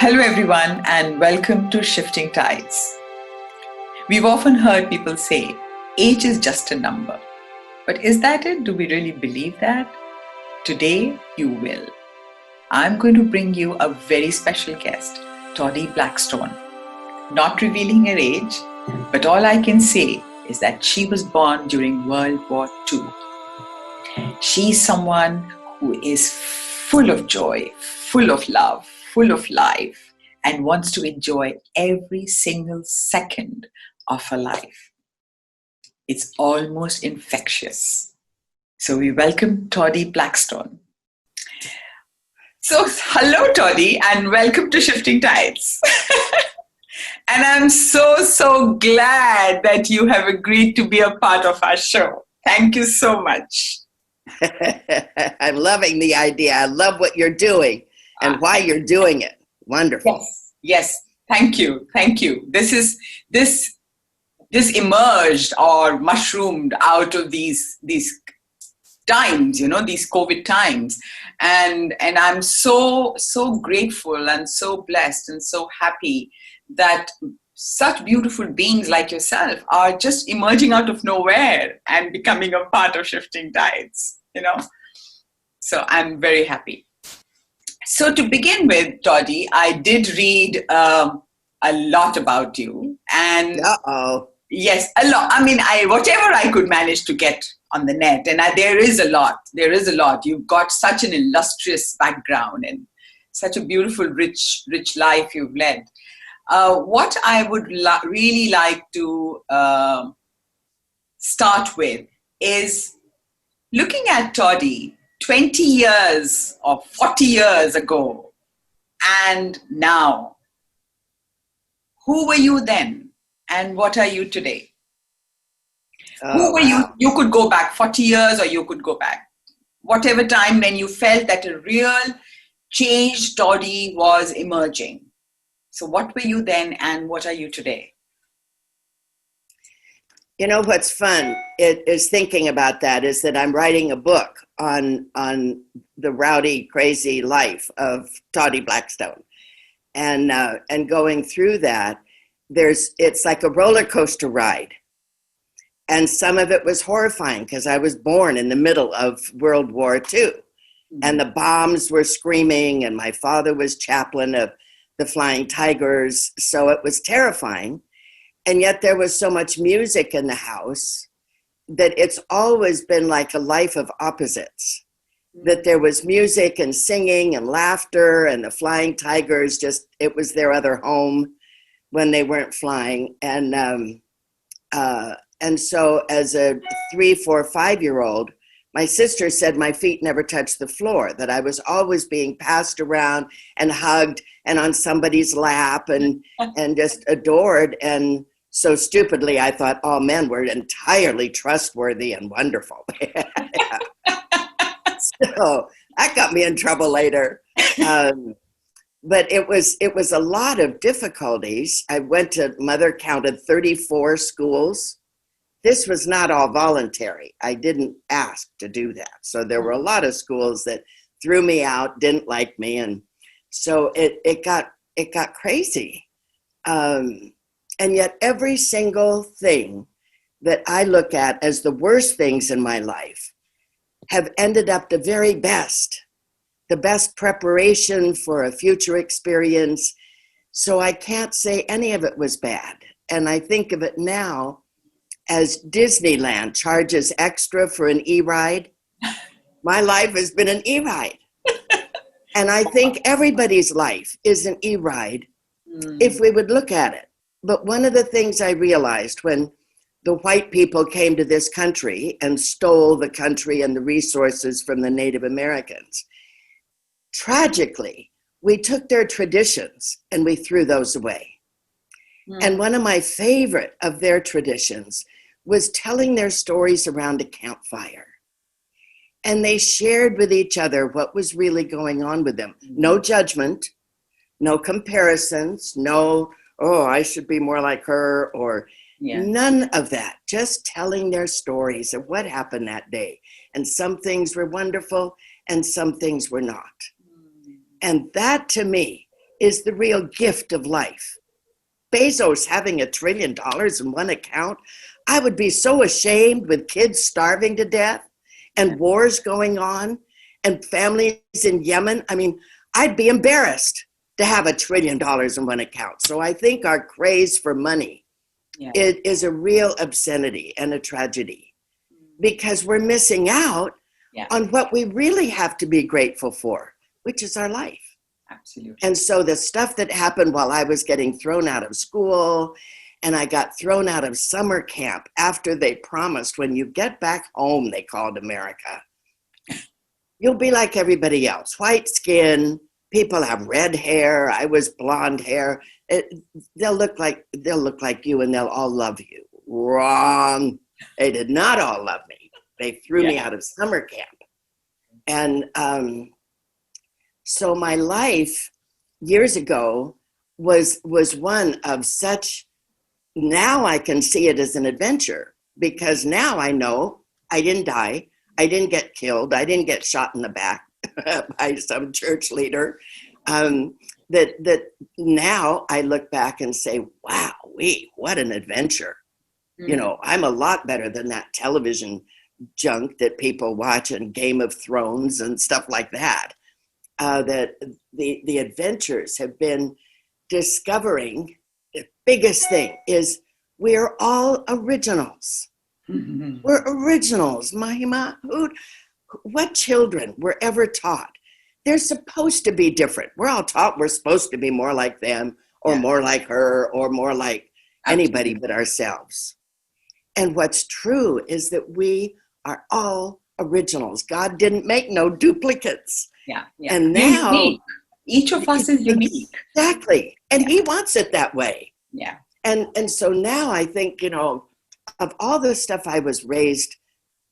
Hello, everyone, and welcome to Shifting Tides. We've often heard people say, age is just a number. But is that it? Do we really believe that? Today, you will. I'm going to bring you a very special guest, Tahdi Blackstone. Not revealing her age, but all I can say is that she was born during World War II. She's someone who is full of joy, full of love, full of life, and wants to enjoy every single second of her life. It's almost infectious. So we welcome Tahdi Blackstone. So hello, Tahdi, and welcome to Shifting Tides. And I'm so glad that you have agreed to be a part of our show. Thank you so much. I'm loving the idea. I love what you're doing and why you're doing it. Wonderful. Yes. Thank you. This emerged or mushroomed out of these times, these COVID times. And I'm so grateful and so blessed and so happy that such beautiful beings like yourself are just emerging out of nowhere and becoming a part of Shifting Tides, So I'm very happy. So to begin with, Tahdi, I did read a lot about you. And yes, a lot. I mean, whatever I could manage to get on the net. And there is a lot. You've got such an illustrious background and such a beautiful, rich life you've led. What I would really like to start with is looking at Tahdi 20 years or 40 years ago and now. Who were you then and what are you today? Who were you? You could go back 40 years or you could go back whatever time when you felt that a real changed Tahdi was emerging. So what were you then and what are you today? You know what's fun is thinking about that is that I'm writing a book on the rowdy, crazy life of Tahdi Blackstone. And going through that, it's like a roller coaster ride. And some of it was horrifying because I was born in the middle of World War II. Mm-hmm. And the bombs were screaming and my father was chaplain of the Flying Tigers. So it was terrifying. And yet there was so much music in the house that it's always been like a life of opposites. That there was music and singing and laughter and the Flying Tigers, it was their other home when they weren't flying. And so as a 3, 4, 5-year-old, my sister said my feet never touched the floor, that I was always being passed around and hugged and on somebody's lap and just adored. And so stupidly, I thought all men were entirely trustworthy and wonderful. So that got me in trouble later. But it was a lot of difficulties. Mother counted 34 schools. This was not all voluntary. I didn't ask to do that. So there were a lot of schools that threw me out, didn't like me. And so it got crazy. And yet every single thing that I look at as the worst things in my life have ended up the very best, the best preparation for a future experience. So I can't say any of it was bad. And I think of it now as Disneyland charges extra for an e-ride. My life has been an e-ride. And I think everybody's life is an e-ride if we would look at it. But one of the things I realized when the white people came to this country and stole the country and the resources from the Native Americans, tragically, we took their traditions and we threw those away. And one of my favorite of their traditions was telling their stories around a campfire. And they shared with each other what was really going on with them. No judgment, no comparisons, no, oh, I should be more like her, or none of that. Just telling their stories of what happened that day. And some things were wonderful and some things were not. And that to me is the real gift of life. Bezos having $1 trillion in one account, I would be so ashamed with kids starving to death and wars going on and families in Yemen. I mean, I'd be embarrassed to have $1 trillion in one account. So I think our craze for money is a real obscenity and a tragedy, because we're missing out on what we really have to be grateful for, which is our life. Absolutely. And so the stuff that happened while I was getting thrown out of school, and I got thrown out of summer camp after they promised, when you get back home, they called America, you'll be like everybody else, white skin, people have red hair, I was blonde hair, they'll look like you and they'll all love you. Wrong. They did not all love me. They threw me out of summer camp. And so my life years ago was one of such, now I can see it as an adventure, because now I know I didn't die. I didn't get killed. I didn't get shot in the back by some church leader. That now I look back and say, wow, what an adventure. You know, I'm a lot better than that television junk that people watch and Game of Thrones and stuff like that. That the adventures have been discovering, the biggest thing is we're all originals. Mm-hmm. We're originals, Mahima. What children were ever taught? They're supposed to be different. We're all taught we're supposed to be more like them, or more like her, or more like anybody but ourselves. And what's true is that we are all originals. God didn't make no duplicates. And now unique. Each of us is unique. Exactly. And he wants it that way. Yeah. And so now I think, you know, of all the stuff I was raised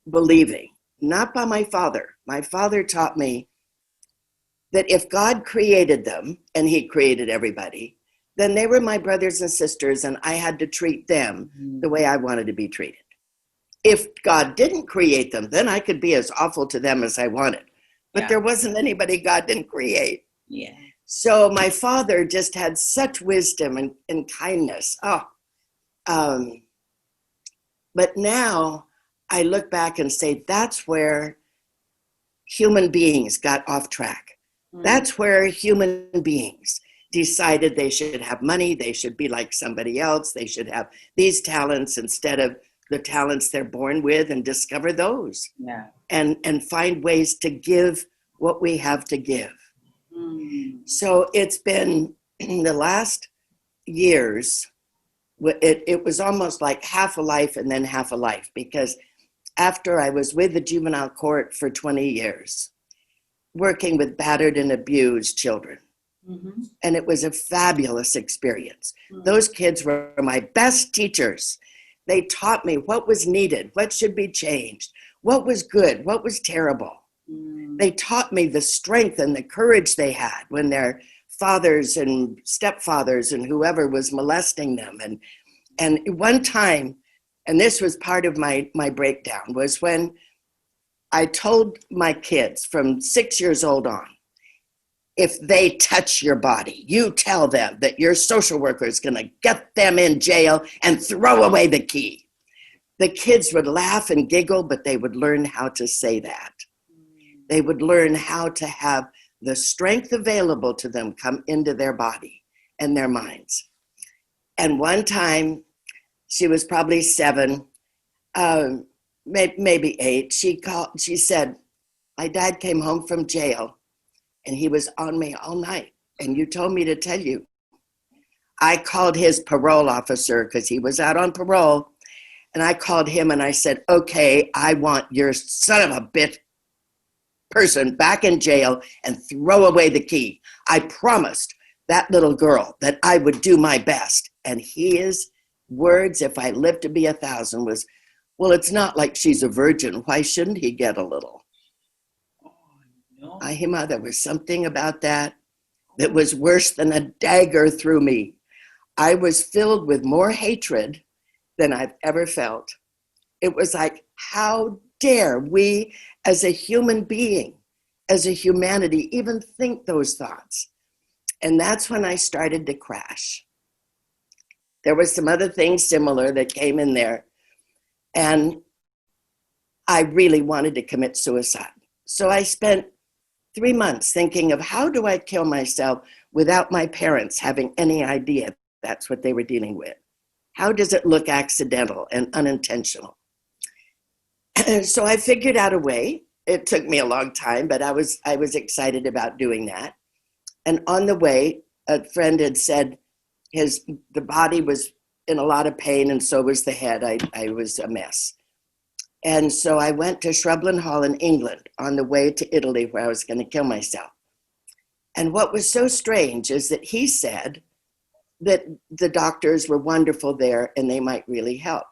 believing, not by my father. My father taught me that if God created them, and he created everybody, then they were my brothers and sisters, and I had to treat them the way I wanted to be treated. If God didn't create them, then I could be as awful to them as I wanted. But there wasn't anybody God didn't create. Yeah. So my father just had such wisdom and kindness. But now I look back and say, that's where human beings got off track. That's where human beings decided they should have money, they should be like somebody else, they should have these talents instead of the talents they're born with, and discover those. And find ways to give what we have to give. So it's been, in the last years, it was almost like half a life and then half a life, because after I was with the juvenile court for 20 years, working with battered and abused children. And it was a fabulous experience. Those kids were my best teachers. They taught me what was needed, what should be changed, what was good, what was terrible. They taught me the strength and the courage they had when their fathers and stepfathers and whoever was molesting them. And one time, and this was part of my breakdown, was when I told my kids from 6 years old on, if they touch your body, you tell them that your social worker is going to get them in jail and throw away the key. The kids would laugh and giggle, but they would learn how to say that. They would learn how to have the strength available to them come into their body and their minds. And one time, she was probably 7, maybe 8. She said, my dad came home from jail and he was on me all night. And you told me to tell you. I called his parole officer because he was out on parole. And I called him and I said, okay, I want your son of a bitch person back in jail and throw away the key. I promised that little girl that I would do my best. And his words, if I lived to be 1,000, was, well, it's not like she's a virgin. Why shouldn't he get a little? Ahima, there was something about that was worse than a dagger through me. I was filled with more hatred than I've ever felt. It was like, how dare we as a human being, as a humanity, even think those thoughts? And that's when I started to crash. There was some other things similar that came in there. And I really wanted to commit suicide. So I spent 3 months thinking of how do I kill myself without my parents having any idea that's what they were dealing with. How does it look accidental and unintentional? So I figured out a way. It took me a long time, but I was excited about doing that. And on the way, a friend had said the body was in a lot of pain, and so was the head. I was a mess. And so I went to Shrubland Hall in England on the way to Italy, where I was going to kill myself. And what was so strange is that he said that the doctors were wonderful there and they might really help.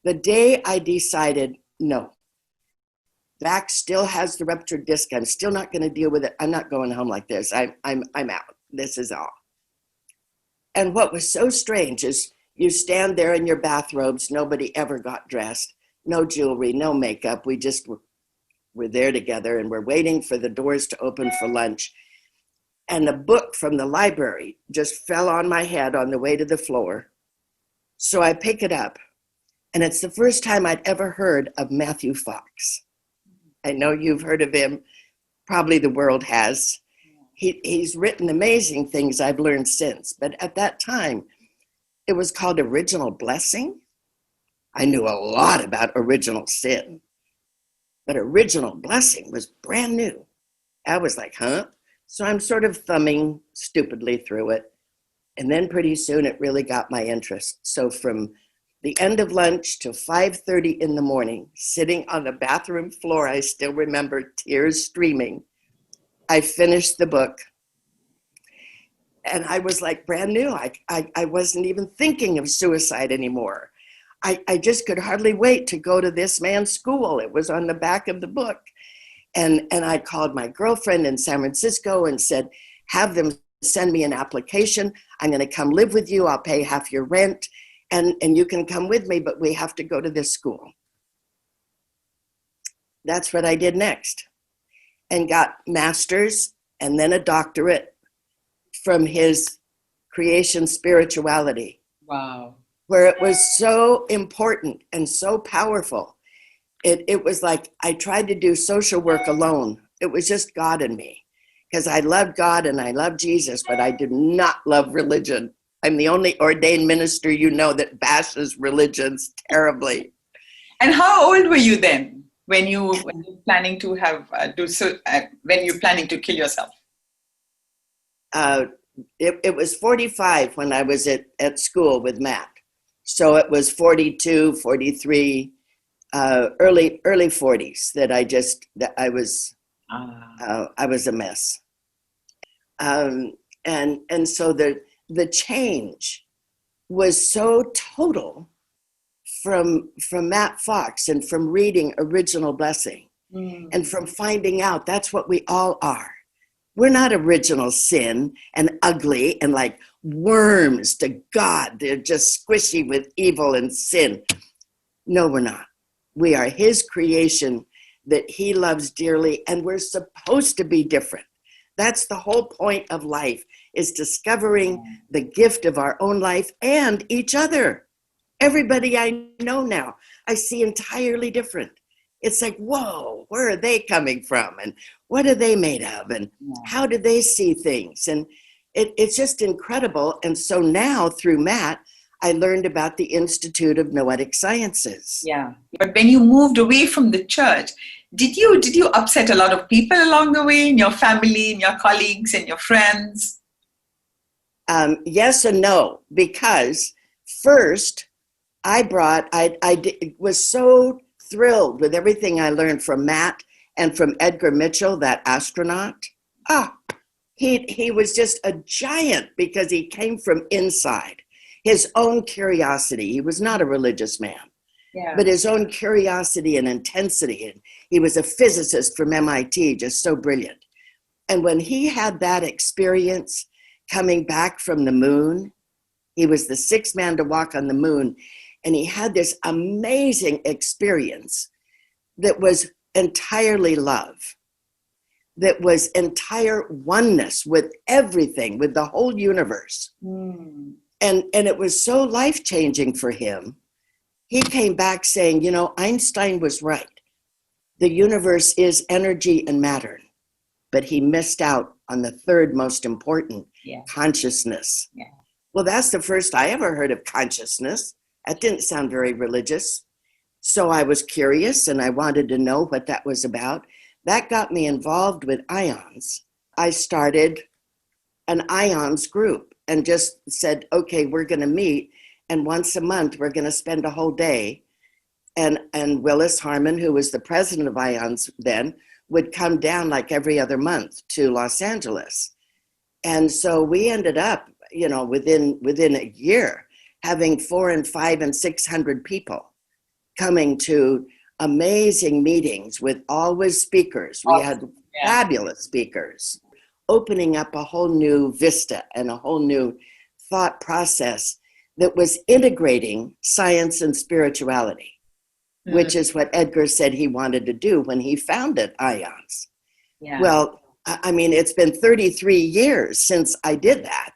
The day I decided, no, back still has the ruptured disc. I'm still not going to deal with it. I'm not going home like this. I'm out. This is all. And what was so strange is you stand there in your bathrobes. Nobody ever got dressed. No jewelry, no makeup. We just were there together, and we're waiting for the doors to open for lunch. And a book from the library just fell on my head on the way to the floor. So I pick it up, and it's the first time I'd ever heard of Matthew Fox. I know you've heard of him. Probably the world has. He's written amazing things I've learned since. But at that time, it was called Original Blessing. I knew a lot about original sin, but Original Blessing was brand new. I was like, huh? So I'm sort of thumbing stupidly through it. And then pretty soon it really got my interest. So from the end of lunch till 5:30 in the morning, sitting on the bathroom floor, I still remember tears streaming. I finished the book. And I was like brand new. I wasn't even thinking of suicide anymore. I just could hardly wait to go to this man's school. It was on the back of the book. And I called my girlfriend in San Francisco and said, have them send me an application. I'm going to come live with you. I'll pay half your rent. And you can come with me, but we have to go to this school. That's what I did next. And got master's and then a doctorate from his creation spirituality. Wow. Where it was so important and so powerful. It was like I tried to do social work alone. It was just God and me. Because I loved God and I loved Jesus, but I did not love religion. I'm the only ordained minister you know that bashes religions terribly. And how old were you then when you planning to when you're planning to kill yourself? It was 45 when I was at school with Matt. So it was 42, 43, early 40s that I was a mess. And so the change was so total from Matt Fox and from reading Original Blessing and from finding out that's what we all are. We're not original sin and ugly and like worms to God. They're just squishy with evil and sin. No, we're not. We are his creation that he loves dearly, and we're supposed to be different. That's the whole point of life, is discovering the gift of our own life and each other. Everybody I know now, I see entirely different. It's like, whoa, where are they coming from? And what are they made of? And how do they see things? And it's just incredible. And so now through Matt, I learned about the Institute of Noetic Sciences. Yeah. But when you moved away from the church, did you upset a lot of people along the way in your family, in your colleagues and your friends? Yes and no, because first I was so thrilled with everything I learned from Matt and from Edgar Mitchell, that astronaut. He was just a giant because he came from inside. His own curiosity. He was not a religious man, but his own curiosity and intensity. And he was a physicist from MIT, just so brilliant. And when he had that experience coming back from the moon, he was the sixth man to walk on the moon. And he had this amazing experience that was entirely love. that was entire oneness with everything, with the whole universe. Mm. And it was so life-changing for him. He came back saying, you know, Einstein was right. The universe is energy and matter. But he missed out on the third most important, consciousness. Yeah. Well, that's the first I ever heard of consciousness. That didn't sound very religious. So I was curious and I wanted to know what that was about. That got me involved with ions. I started an ions group and just said, okay, we're going to meet. And once a month, we're going to spend a whole day. And Willis Harmon, who was the president of ions then, would come down like every other month to Los Angeles. And so we ended up, you know, within a year, having 400 and 500 and 600 people coming to amazing meetings with always speakers. We had fabulous speakers, opening up a whole new vista and a whole new thought process that was integrating science and spirituality, which is what Edgar said he wanted to do when he founded IONS. Yeah. Well, I mean, it's been 33 years since I did that,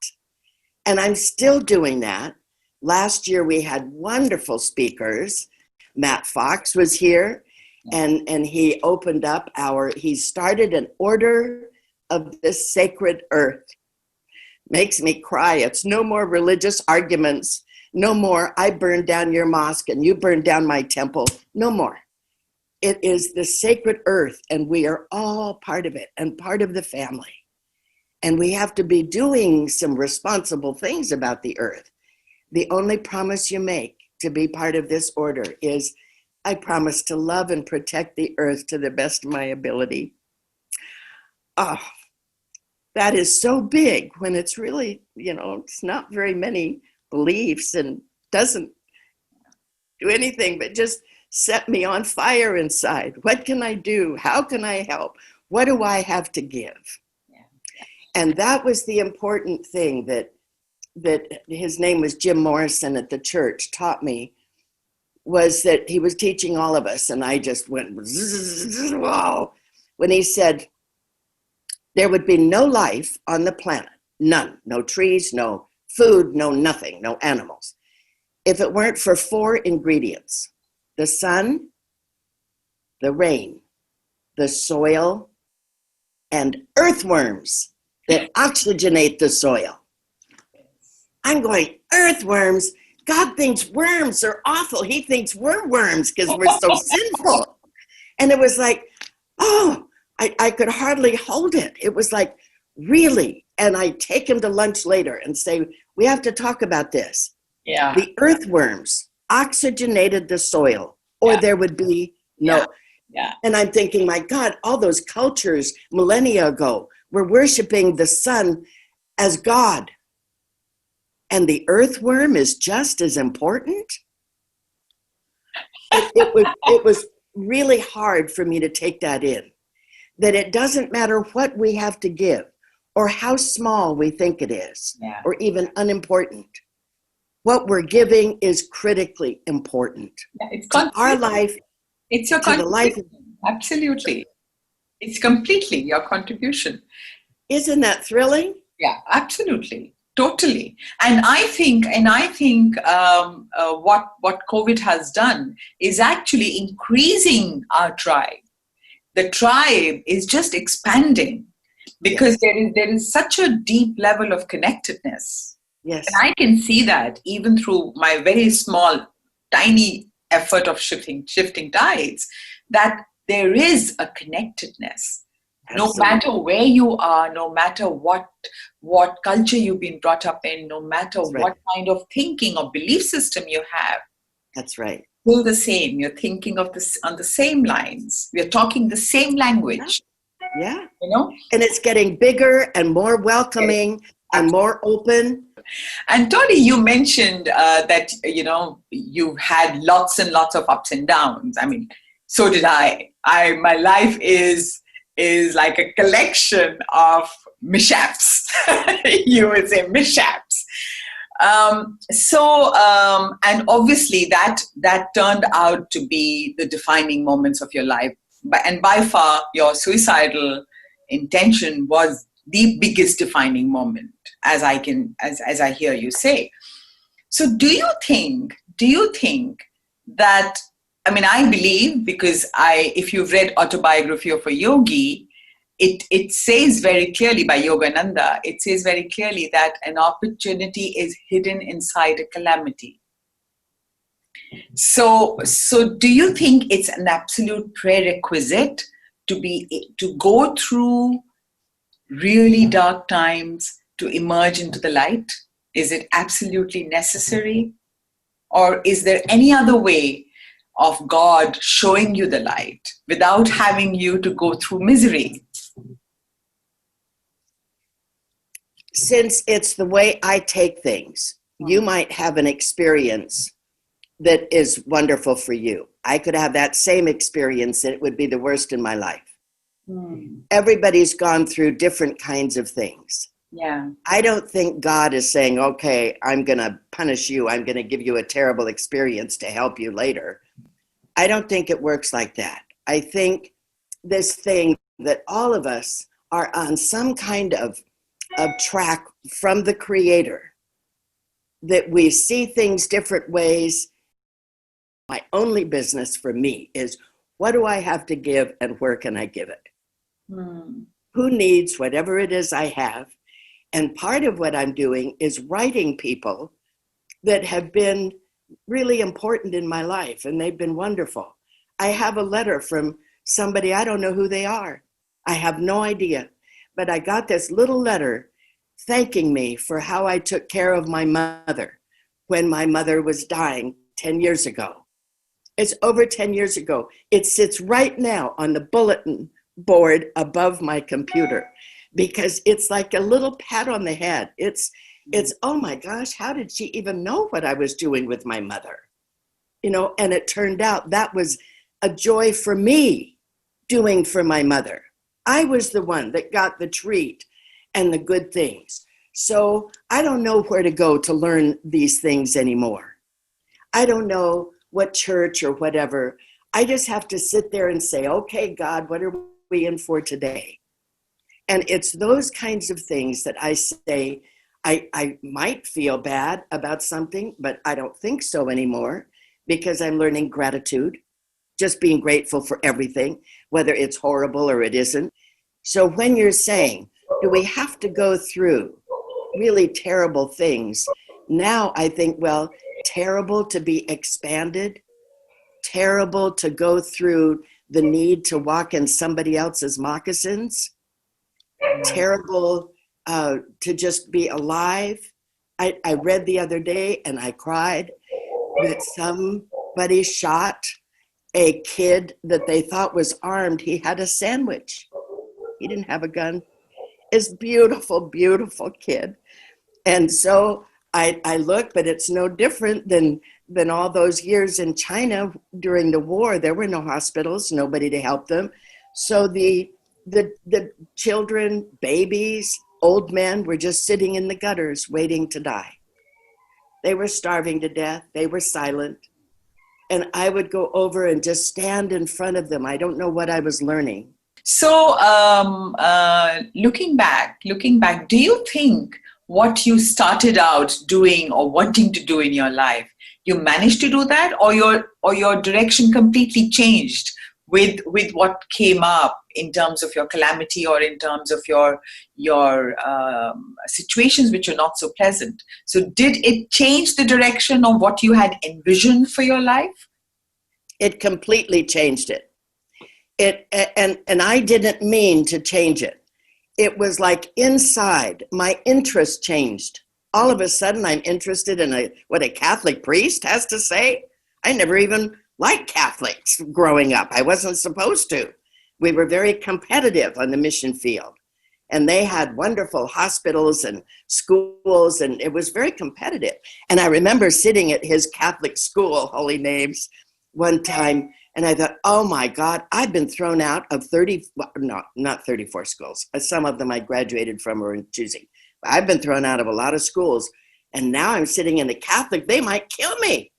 and I'm still doing that. Last year, we had wonderful speakers. Matt Fox was here, and he opened up he started an order of the sacred earth. Makes me cry. It's no more religious arguments. No more, I burned down your mosque and you burned down my temple. No more. It is the sacred earth, and we are all part of it and part of the family. And we have to be doing some responsible things about the earth. The only promise you make to be part of this order is, I promise to love and protect the earth to the best of my ability. Oh, that is so big when it's really, you know, it's not very many beliefs and doesn't do anything but just set me on fire inside. What can I do? How can I help? What do I have to give? Yeah. And that was the important thing that his name was Jim Morrison at the church taught me, was that he was teaching all of us. And I just went, whoa, when he said, there would be no life on the planet, none, no trees, no food, no nothing, no animals, if it weren't for 4 ingredients: the sun, the rain, the soil, and earthworms that oxygenate the soil. I'm going, earthworms? God thinks worms are awful. He thinks we're worms because we're so sinful. And it was like, oh, I could hardly hold it. It was like, really? And I take him to lunch later and say, we have to talk about this. Yeah. The earthworms oxygenated the soil, or there would be no. Yeah. And I'm thinking, my God, all those cultures millennia ago were worshiping the sun as God. And the earthworm is just as important. It was really hard for me to take that in, that it doesn't matter what we have to give or how small we think it is, or even unimportant. What we're giving is critically important to our life. It's your contribution. Absolutely. It's completely your contribution. Isn't that thrilling? Yeah, absolutely. Totally. And I think what COVID has done is actually increasing our tribe. The tribe is just expanding because there is such a deep level of connectedness. Yes. And I can see that even through my very small, tiny effort of shifting tides, that there is a connectedness. Absolutely. No matter where you are, no matter what culture you've been brought up in, no matter what kind of thinking or belief system you have. That's right. Still the same. You're thinking of this on the same lines. We're talking the same language. Yeah. You know? And it's getting bigger and more welcoming and more open. And Tony, you mentioned that, you know, you've had lots and lots of ups and downs. I mean, so did I. My life is like a collection of mishaps. You would say mishaps. And obviously that turned out to be the defining moments of your life. And by far, your suicidal intention was the biggest defining moment, as I hear you say. So do you think that, I mean, I believe, because if you've read Autobiography of a Yogi, it says very clearly, by Yogananda, it says very clearly that an opportunity is hidden inside a calamity. So do you think it's an absolute prerequisite to go through really dark times to emerge into the light? Is it absolutely necessary? Or is there any other way of God showing you the light without having you to go through misery? Since it's the way I take things, you might have an experience that is wonderful for you. I could have that same experience and it would be the worst in my life. Everybody's gone through different kinds of things. Yeah. I don't think God is saying, okay, I'm going to punish you. I'm going to give you a terrible experience to help you later. I don't think it works like that. I think this thing that all of us are on some kind of track from the Creator, that we see things different ways. My only business for me is, what do I have to give and where can I give it? Who needs whatever it is I have? And part of what I'm doing is writing people that have been really important in my life, and they've been wonderful. I have a letter from somebody, I don't know who they are. I have no idea. But I got this little letter thanking me for how I took care of my mother when my mother was dying 10 years ago. It's over 10 years ago. It sits right now on the bulletin board above my computer, because it's like a little pat on the head. It's, oh my gosh, how did she even know what I was doing with my mother? You know, and it turned out that was a joy for me doing for my mother. I was the one that got the treat and the good things. So I don't know where to go to learn these things anymore. I don't know what church or whatever. I just have to sit there and say, okay, God, what are we in for today? And it's those kinds of things that I say, I might feel bad about something, but I don't think so anymore, because I'm learning gratitude, just being grateful for everything, whether it's horrible or it isn't. So when you're saying, do we have to go through really terrible things? Now I think, well, terrible to be expanded, terrible to go through the need to walk in somebody else's moccasins, terrible to just be alive. I read the other day and I cried that somebody shot a kid that they thought was armed. He had a sandwich. He didn't have a gun. It's beautiful, beautiful kid. And so I look, but it's no different than all those years in China during the war. There were no hospitals, nobody to help them. So the children, babies, old men were just sitting in the gutters waiting to die. They were starving to death. They were silent. And I would go over and just stand in front of them. I don't know what I was learning. So looking back, do you think what you started out doing or wanting to do in your life, you managed to do that, or your direction completely changed with what came up in terms of your calamity or in terms of your situations which are not so pleasant? So did it change the direction of what you had envisioned for your life? It completely changed it. And I didn't mean to change it. It was like inside, my interest changed. All of a sudden, I'm interested in what a Catholic priest has to say. I never even liked Catholics growing up. I wasn't supposed to. We were very competitive on the mission field. And they had wonderful hospitals and schools, and it was very competitive. And I remember sitting at his Catholic school, Holy Names, one time, and I thought, oh my God, I've been thrown out of not 34 schools. Some of them I graduated from or in choosing. But I've been thrown out of a lot of schools. And now I'm sitting in a Catholic, they might kill me.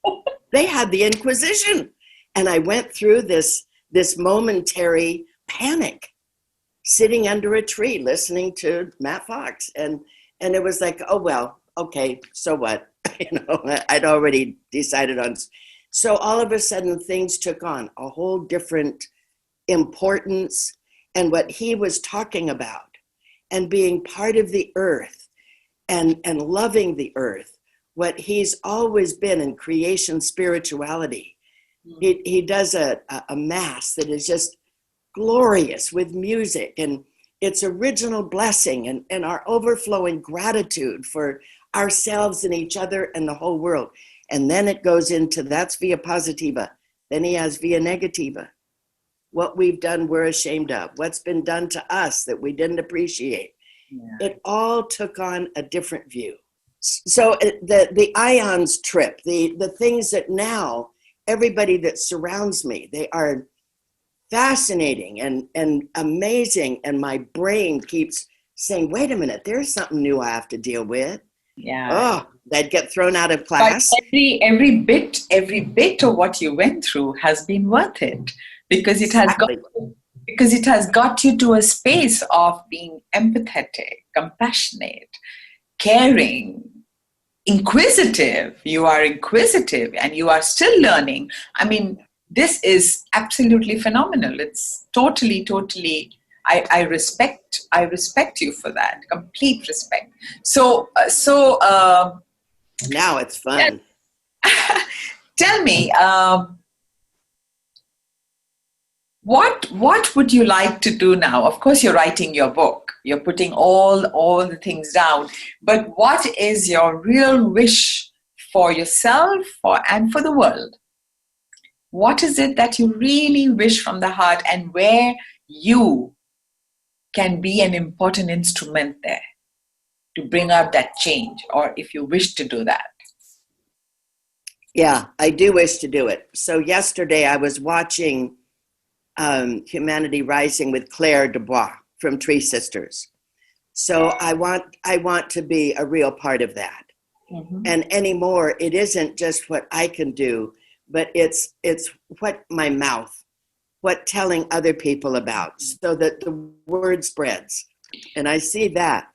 They had the Inquisition. And I went through this momentary panic. sitting under a tree listening to Matt Fox. And it was like, oh, well, okay, so what? I'd already decided on. So all of a sudden things took on a whole different importance, and what he was talking about and being part of the earth and loving the earth, what he's always been in creation spirituality. He does a mass that is just glorious with music and its original blessing and our overflowing gratitude for ourselves and each other and the whole world. And then it goes into, that's via positiva. Then he has via negativa. What we've done, we're ashamed of. What's been done to us that we didn't appreciate. Yeah. It all took on a different view. So the ions trip, the things that now everybody that surrounds me, they are fascinating and amazing. And my brain keeps saying, wait a minute, there's something new I have to deal with. Yeah. Oh, they'd get thrown out of class. But every bit of what you went through has been worth it, because it has got you to a space of being empathetic, compassionate, caring, inquisitive. You are inquisitive and you are still learning. I mean, this is absolutely phenomenal. It's totally, I respect you for that. Complete respect. So now it's fun. Tell me, what would you like to do now? Of course, you're writing your book. You're putting all the things down. But what is your real wish for yourself and for the world? What is it that you really wish from the heart, and where you can be an important instrument there to bring out that change, or if you wish to do that? Yeah, I do wish to do it. So yesterday I was watching Humanity Rising with Claire Dubois from Tree Sisters. So I want to be a real part of that. Mm-hmm. And anymore, it isn't just what I can do, but it's what my mouth, what telling other people about, so that the word spreads. And I see that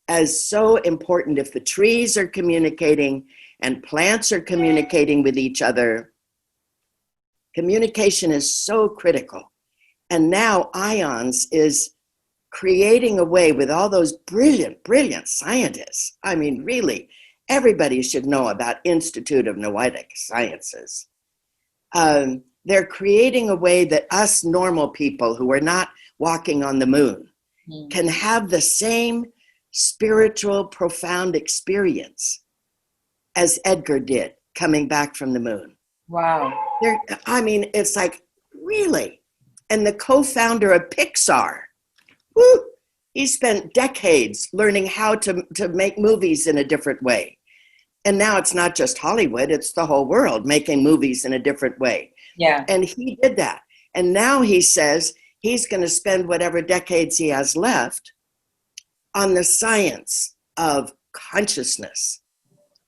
as so important. If the trees are communicating and plants are communicating with each other, communication is so critical. And now IONS is creating a way with all those brilliant scientists. I mean, really, everybody should know about Institute of Noetic Sciences. They're creating a way that us normal people who are not walking on the moon can have the same spiritual, profound experience as Edgar did coming back from the moon. Wow. It's like, really? And the co-founder of Pixar, woo, he spent decades learning how to make movies in a different way. And now it's not just Hollywood, it's the whole world making movies in a different way. Yeah. And he did that. And now he says he's going to spend whatever decades he has left on the science of consciousness.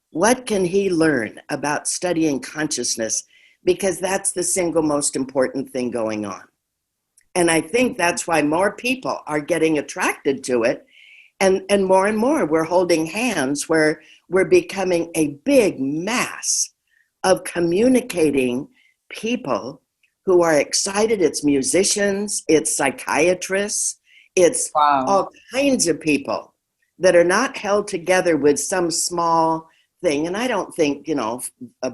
What can he learn about studying consciousness? Because that's the single most important thing going on. And I think that's why more people are getting attracted to it. And more, we're holding hands where we're becoming a big mass of communicating people who are excited. It's musicians, it's psychiatrists, it's all kinds of people that are not held together with some small thing. And I don't think, 1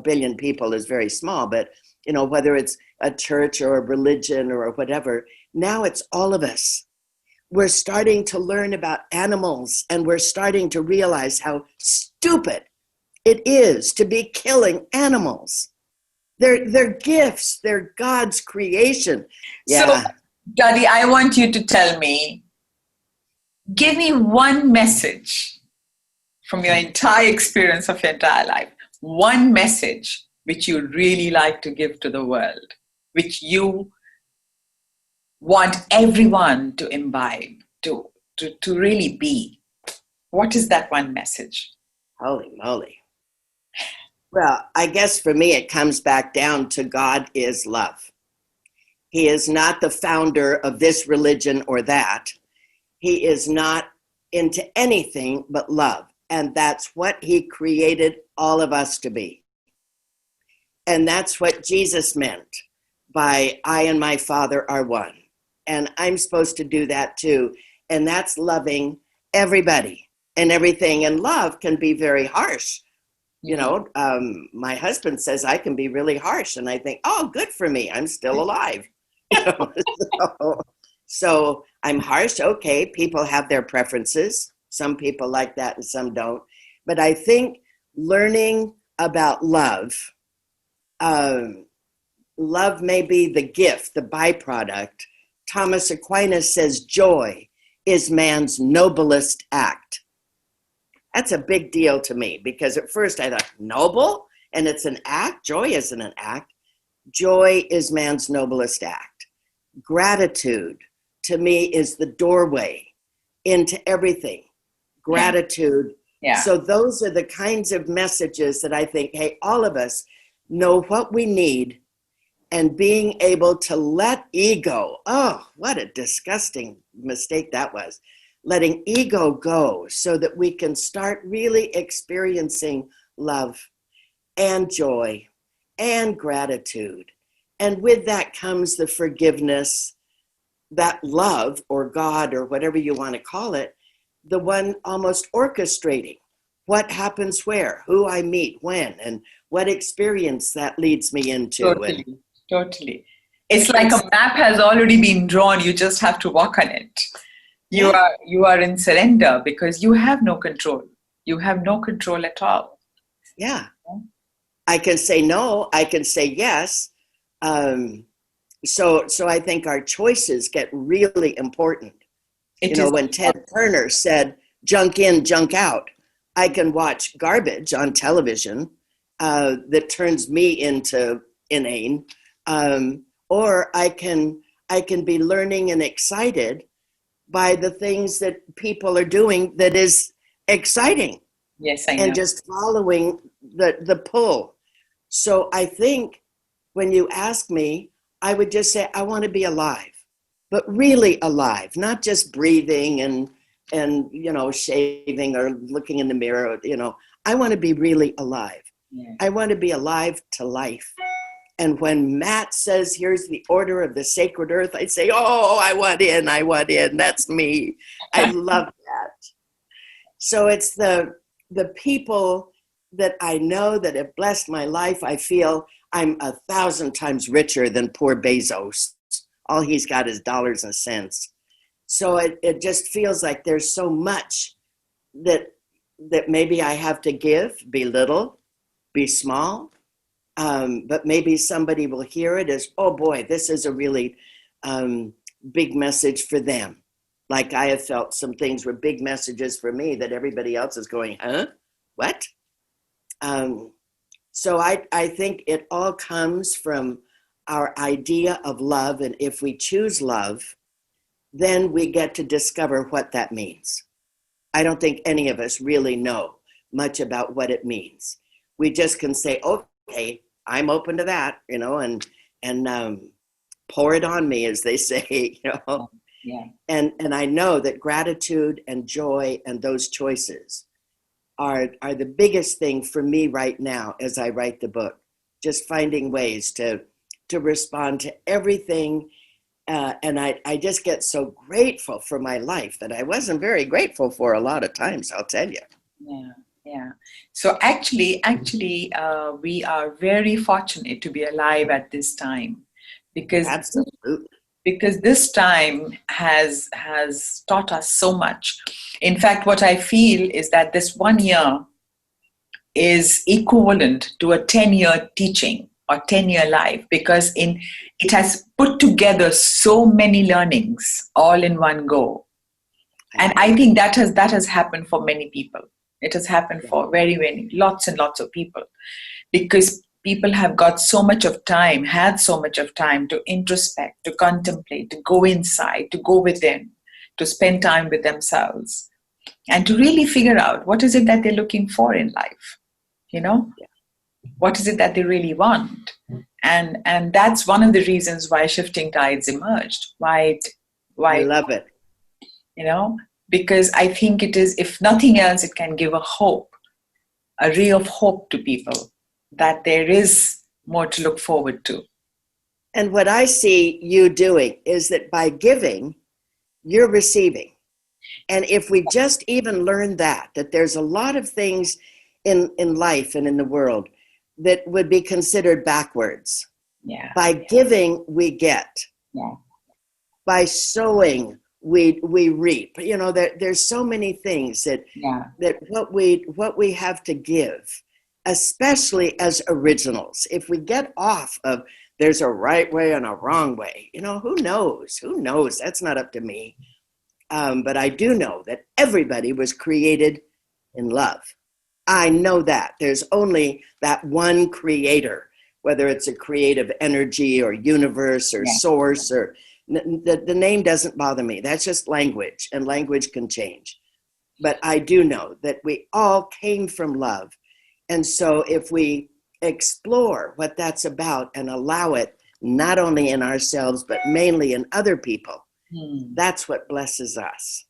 billion people is very small, but, whether it's a church or a religion or whatever, now it's all of us. We're starting to learn about animals, and we're starting to realize how stupid it is to be killing animals. They're gifts. They're God's creation. Yeah. So, Tahdi, I want you to tell me, give me one message from your entire experience of your entire life, one message which you really like to give to the world, which you want everyone to imbibe, to really be. What is that one message? Holy moly. Well, I guess for me, it comes back down to God is love. He is not the founder of this religion or that. He is not into anything but love. And that's what he created all of us to be. And that's what Jesus meant by I and my Father are one. And I'm supposed to do that too. And that's loving everybody and everything. And love can be very harsh. You know, my husband says I can be really harsh. And I think, oh, good for me. I'm still alive. You know? So I'm harsh. Okay, people have their preferences. Some people like that and some don't. But I think learning about love, love may be the gift, the byproduct. Thomas Aquinas says joy is man's noblest act. That's a big deal to me because at first I thought, noble? And it's an act? Joy isn't an act. Joy is man's noblest act. Gratitude, to me, is the doorway into everything. Gratitude. Yeah. So those are the kinds of messages that I think, hey, all of us know what we need, and being able to let ego, oh, what a disgusting mistake that was. Letting ego go so that we can start really experiencing love and joy and gratitude. And with that comes the forgiveness, that love or God or whatever you want to call it, the one almost orchestrating what happens where, who I meet when, and what experience that leads me into. Totally. It's like a map has already been drawn. You just have to walk on it. You are in surrender because you have no control. You have no control at all. Yeah. I can say no. I can say yes. So I think our choices get really important. When Ted Turner said, junk in, junk out, I can watch garbage on television that turns me into inane. Or I can be learning and excited by the things that people are doing that is exciting. Yes, I know. And just following the pull. So I think when you ask me, I would just say, I want to be alive, but really alive, not just breathing and shaving or looking in the mirror. I want to be really alive. Yeah. I want to be alive to life. And when Matt says, here's the order of the sacred earth, I say, oh, I want in. That's me. I love that. So it's the people that I know that have blessed my life. I feel I'm 1,000 times richer than poor Bezos. All he's got is dollars and cents. So it just feels like there's so much that maybe I have to give, be little, be small. But maybe somebody will hear it as, oh boy, this is a really big message for them. Like I have felt some things were big messages for me that everybody else is going, huh? What? So I think it all comes from our idea of love. And if we choose love, then we get to discover what that means. I don't think any of us really know much about what it means. We just can say, okay, I'm open to that, and pour it on me, as they say, Yeah. And I know that gratitude and joy and those choices are the biggest thing for me right now as I write the book. Just finding ways to respond to everything. And I just get so grateful for my life that I wasn't very grateful for a lot of times, I'll tell you. Yeah. So actually, we are very fortunate to be alive at this time, because Absolutely. Because this time has taught us so much. In fact, what I feel is that this 1 year is equivalent to a 10-year teaching or 10-year life, because it has put together so many learnings all in one go. And I think that has happened for many people. It has happened for very, very lots and lots of people, because people have got so much of time, had so much of time to introspect, to contemplate, to go inside, to go within, to spend time with themselves, and to really figure out what is it that they're looking for in life, Yeah. What is it that they really want? And that's one of the reasons why Shifting Tides emerged. I love it. Because I think it is, if nothing else, it can give a ray of hope to people that there is more to look forward to. And what I see you doing is that by giving, you're receiving. And if we just even learn that there's a lot of things in life and in the world that would be considered backwards. Yeah. By giving, we get. Yeah. By sowing, we reap. There's so many things that what we have to give, especially as originals. If we get off of there's a right way and a wrong way, who knows? That's not up to me. But I do know that everybody was created in love. I know that. There's only that one creator, whether it's a creative energy or universe or source, or the name doesn't bother me. That's just language, and language can change. But I do know that we all came from love. And so if we explore what that's about and allow it, not only in ourselves, but mainly in other people, that's what blesses us.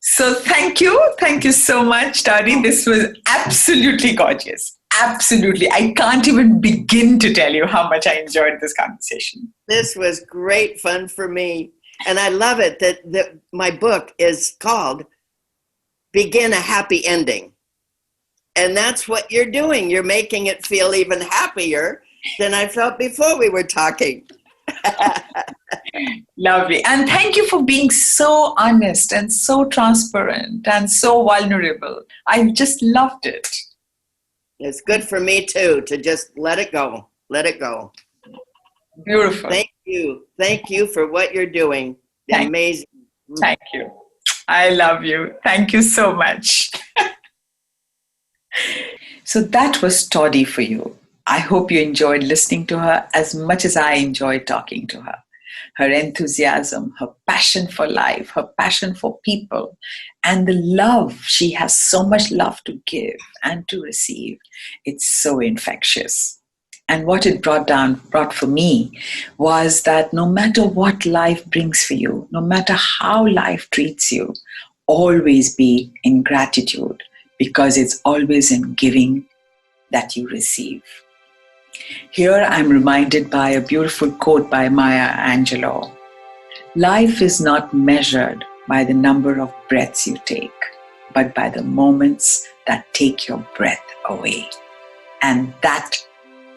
So thank you. Thank you so much, Tahdi. This was absolutely gorgeous. Absolutely. I can't even begin to tell you how much I enjoyed this conversation. This was great fun for me. And I love it that my book is called Begin a Happy Ending. And that's what you're doing. You're making it feel even happier than I felt before we were talking. Lovely. And thank you for being so honest and so transparent and so vulnerable. I just loved it. It's good for me too, to just let it go. Let it go. Beautiful. Thank you. Thank you for what you're doing. Amazing. Thank you. I love you. Thank you so much. So that was Tahdi for you. I hope you enjoyed listening to her as much as I enjoyed talking to her. Her enthusiasm, her passion for life, her passion for people, and the love. She has so much love to give and to receive. It's so infectious. And what it brought for me was that no matter what life brings for you, no matter how life treats you, always be in gratitude, because it's always in giving that you receive. Here I'm reminded by a beautiful quote by Maya Angelou. Life is not measured by the number of breaths you take, but by the moments that take your breath away. And that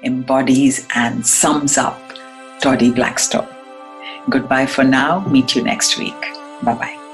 embodies and sums up Tahdi Blackstone. Goodbye for now. Meet you next week. Bye-bye.